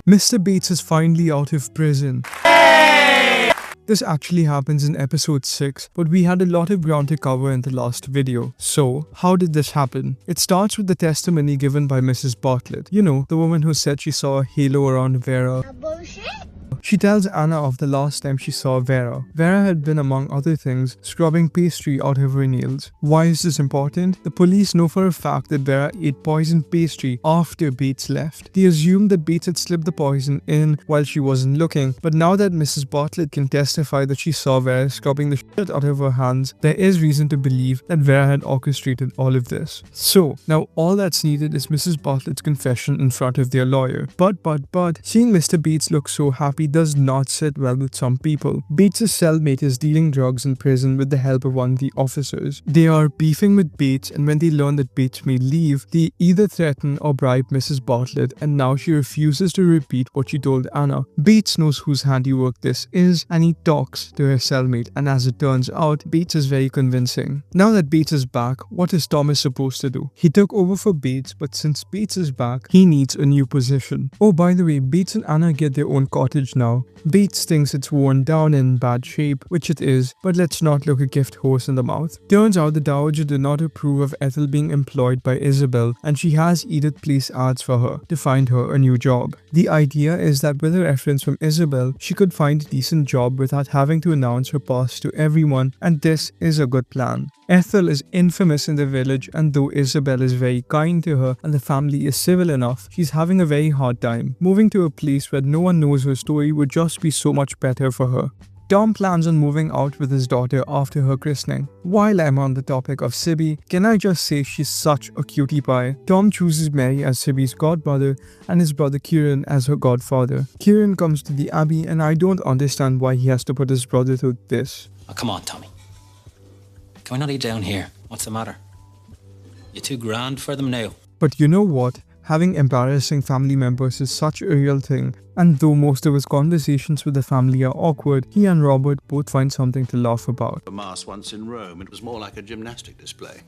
Mr. Bates is finally out of prison. This actually happens in episode 6, but we had a lot of ground to cover in the last video. So, how did this happen? It starts with the testimony given by Mrs. Bartlett. You know, the woman who said she saw a halo around Vera. Bullshit? She tells Anna of the last time she saw Vera. Vera had been, among other things, scrubbing pastry out of her nails. Why is this important? The police know for a fact that Vera ate poisoned pastry after Bates left. They assumed that Bates had slipped the poison in while she wasn't looking, but now that Mrs. Bartlett can testify that she saw Vera scrubbing the shit out of her hands, there is reason to believe that Vera had orchestrated all of this. So, now all that's needed is Mrs. Bartlett's confession in front of their lawyer. But, seeing Mr. Bates look so happy does not sit well with some people. Bates' cellmate is dealing drugs in prison with the help of one of the officers. They are beefing with Bates, and when they learn that Bates may leave, they either threaten or bribe Mrs. Bartlett, and now she refuses to repeat what she told Anna. Bates knows whose handiwork this is, and he talks to her cellmate, and as it turns out, Bates is very convincing. Now that Bates is back, what is Thomas supposed to do? He took over for Bates, but since Bates is back, he needs a new position. Oh, by the way, Bates and Anna get their own cottage now. Bates thinks it's worn down and in bad shape, which it is, but let's not look a gift horse in the mouth. Turns out the Dowager did not approve of Ethel being employed by Isabel, and she has Edith place ads for her to find her a new job. The idea is that with a reference from Isabel, she could find a decent job without having to announce her past to everyone, and this is a good plan. Ethel is infamous in the village, and though Isabel is very kind to her and the family is civil enough, she's having a very hard time. Moving to a place where no one knows her story would just be so much better for her. Tom plans on moving out with his daughter after her christening. While I'm on the topic of Sibby, can I just say she's such a cutie pie? Tom chooses Mary as Sibby's godmother and his brother Kieran as her godfather. Kieran comes to the Abbey, and I don't understand why he has to put his brother through this. Oh, come on, Tommy. Can we not eat down here? What's the matter? You're too grand for them now. But you know what? Having embarrassing family members is such a real thing, and though most of his conversations with the family are awkward, he and Robert both find something to laugh about. A mass once in Rome, it was more like a gymnastic display.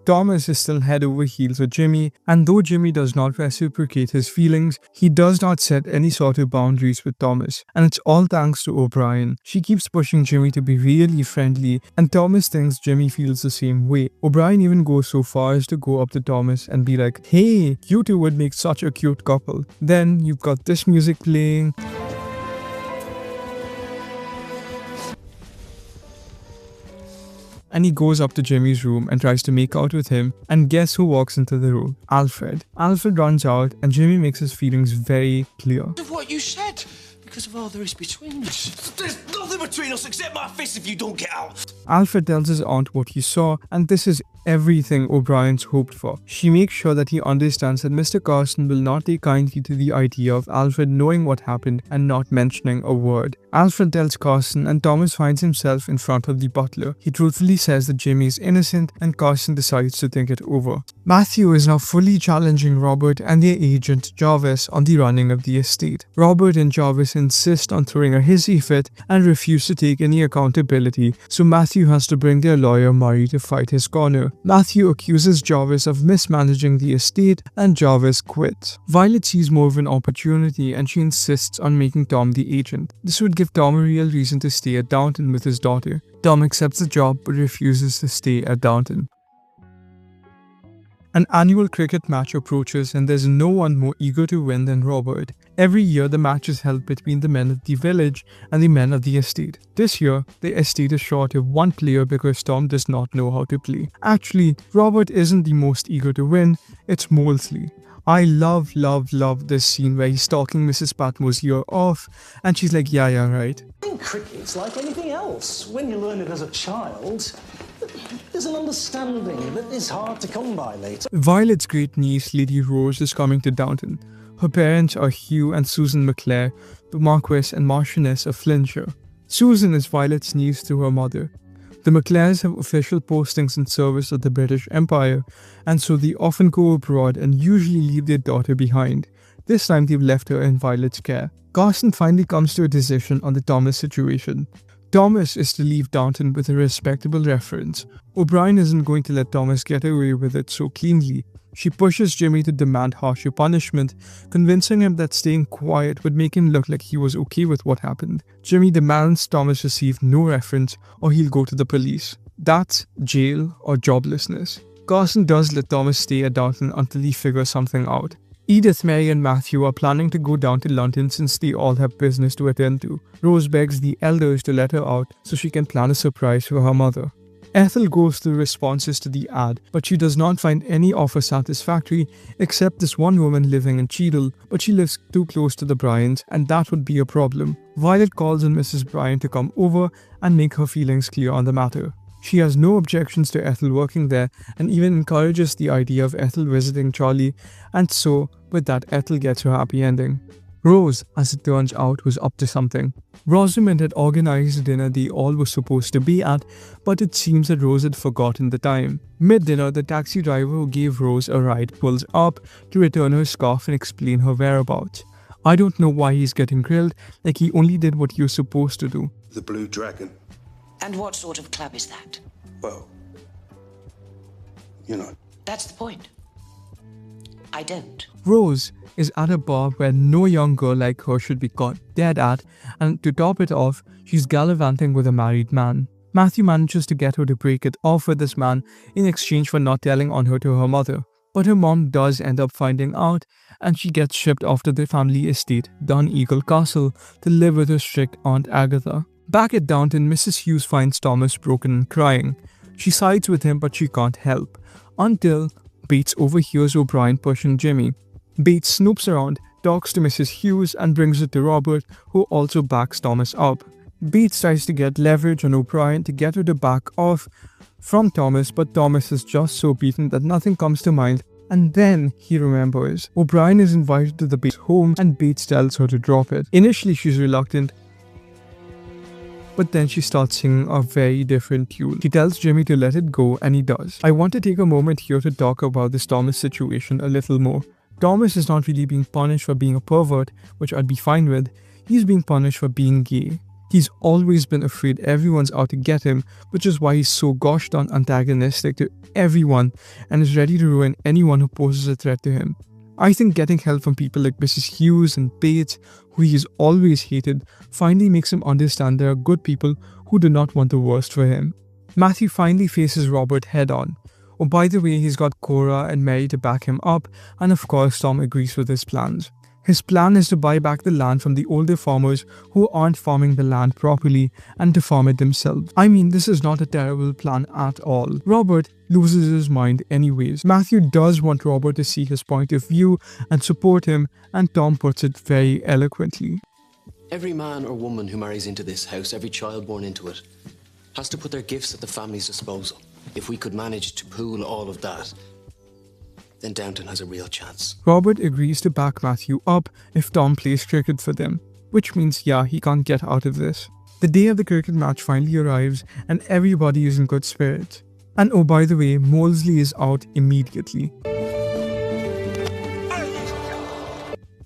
Thomas is still head over heels with Jimmy, and though Jimmy does not reciprocate his feelings, he does not set any sort of boundaries with Thomas, and it's all thanks to O'Brien. She keeps pushing Jimmy to be really friendly, and Thomas thinks Jimmy feels the same way. O'Brien even goes so far as to go up to Thomas and be like, "Hey, you two would make such a cute couple." Then you've got this music playing. And he goes up to Jimmy's room and tries to make out with him, and guess who walks into the room? Alfred. Alfred runs out, and Jimmy makes his feelings very clear. Of what you said, because of all there is between us. There's nothing between us except my fist if you don't get out. Alfred tells his aunt what he saw, and this is everything O'Brien's hoped for. She makes sure that he understands that Mr. Carson will not take kindly to the idea of Alfred knowing what happened and not mentioning a word. Alfred tells Carson, and Thomas finds himself in front of the butler. He truthfully says that Jimmy is innocent, and Carson decides to think it over. Matthew is now fully challenging Robert and their agent Jarvis on the running of the estate. Robert and Jarvis insist on throwing a hissy fit and refuse to take any accountability, so Matthew has to bring their lawyer Murray to fight his corner. Matthew accuses Jarvis of mismanaging the estate, and Jarvis quits. Violet sees more of an opportunity, and she insists on making Tom the agent. This would give Tom a real reason to stay at Downton with his daughter. Tom accepts the job but refuses to stay at Downton. An annual cricket match approaches, and there's no one more eager to win than Robert. Every year the match is held between the men of the village and the men of the estate. This year, the estate is short of one player because Tom does not know how to play. Actually, Robert isn't the most eager to win, it's Molesley. I love this scene where he's talking Mrs. Patmore's ear off, and she's like, yeah, right. I think cricket's like anything else. When you learn it as a child, there's an understanding that is hard to come by later. Violet's great niece, Lady Rose, is coming to Downton. Her parents are Hugh and Susan McClare, the Marquess and Marchioness of Flintshire. Susan is Violet's niece through her mother. The McClares have official postings in service of the British Empire, and so they often go abroad and usually leave their daughter behind. This time they've left her in Violet's care. Carson finally comes to a decision on the Thomas situation. Thomas is to leave Downton with a respectable reference. O'Brien isn't going to let Thomas get away with it so cleanly. She pushes Jimmy to demand harsher punishment, convincing him that staying quiet would make him look like he was okay with what happened. Jimmy demands Thomas receive no reference or he'll go to the police. That's jail or joblessness. Carson does let Thomas stay at Downton until he figures something out. Edith, Mary and Matthew are planning to go down to London since they all have business to attend to. Rose begs the elders to let her out so she can plan a surprise for her mother. Ethel goes through responses to the ad, but she does not find any offer satisfactory except this one woman living in Cheadle, but she lives too close to the Bryants and that would be a problem. Violet calls on Mrs. Bryant to come over and make her feelings clear on the matter. She has no objections to Ethel working there and even encourages the idea of Ethel visiting Charlie, and so with that Ethel gets her happy ending. Rose, as it turns out, was up to something. Rosamond had organized a dinner they all were supposed to be at, but it seems that Rose had forgotten the time. Mid-dinner, the taxi driver who gave Rose a ride pulls up to return her scarf and explain her whereabouts. I don't know why he's getting grilled, like he only did what he was supposed to do. The Blue Dragon. And what sort of club is that? Well, you know. That's the point. I don't. Rose is at a bar where no young girl like her should be caught dead at, and to top it off, she's gallivanting with a married man. Matthew manages to get her to break it off with this man in exchange for not telling on her to her mother. But her mom does end up finding out, and she gets shipped off to the family estate, Dun Eagle Castle, to live with her strict Aunt Agatha. Back at Downton, Mrs. Hughes finds Thomas broken and crying. She sides with him, but she can't help, until Bates overhears O'Brien pushing Jimmy. Bates snoops around, talks to Mrs. Hughes and brings it to Robert, who also backs Thomas up. Bates tries to get leverage on O'Brien to get her to back off from Thomas, but Thomas is just so beaten that nothing comes to mind, and then he remembers. O'Brien is invited to the Bates home and Bates tells her to drop it. Initially she's reluctant, but then she starts singing a very different tune. She tells Jimmy to let it go and he does. I want to take a moment here to talk about this Thomas situation a little more. Thomas is not really being punished for being a pervert, which I'd be fine with. He's being punished for being gay. He's always been afraid everyone's out to get him, which is why he's so gosh darn antagonistic to everyone and is ready to ruin anyone who poses a threat to him. I think getting help from people like Mrs. Hughes and Bates, who he's always hated, finally makes him understand there are good people who do not want the worst for him. Matthew finally faces Robert head on. Oh, by the way, he's got Cora and Mary to back him up, and of course Tom agrees with his plans. His plan is to buy back the land from the older farmers who aren't farming the land properly and to farm it themselves. I mean, this is not a terrible plan at all. Robert loses his mind anyways. Matthew does want Robert to see his point of view and support him, and Tom puts it very eloquently. Every man or woman who marries into this house, every child born into it, has to put their gifts at the family's disposal. If we could manage to pool all of that, then Downton has a real chance. Robert agrees to back Matthew up if Tom plays cricket for them, which means yeah, he can't get out of this. The day of the cricket match finally arrives and everybody is in good spirits. And oh, by the way, Molesley is out immediately.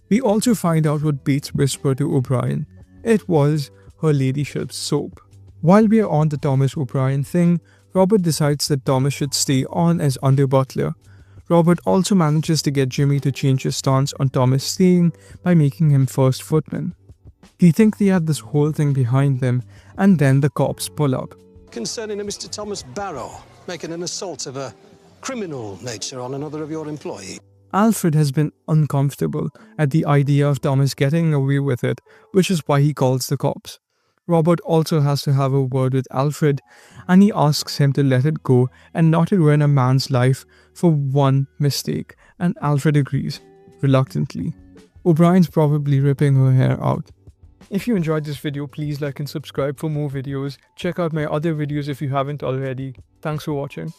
We also find out what Bates whispered to O'Brien. It was her ladyship's soap. While we are on the Thomas O'Brien thing, Robert decides that Thomas should stay on as under butler. Robert also manages to get Jimmy to change his stance on Thomas staying by making him first footman. He thinks they had this whole thing behind them, and then the cops pull up. Concerning a Mr. Thomas Barrow making an assault of a criminal nature on another of your employees. Alfred has been uncomfortable at the idea of Thomas getting away with it, which is why he calls the cops. Robert also has to have a word with Alfred, and he asks him to let it go and not to ruin a man's life for one mistake, and Alfred agrees, reluctantly. O'Brien's probably ripping her hair out. If you enjoyed this video, please like and subscribe for more videos. Check out my other videos if you haven't already. Thanks for watching.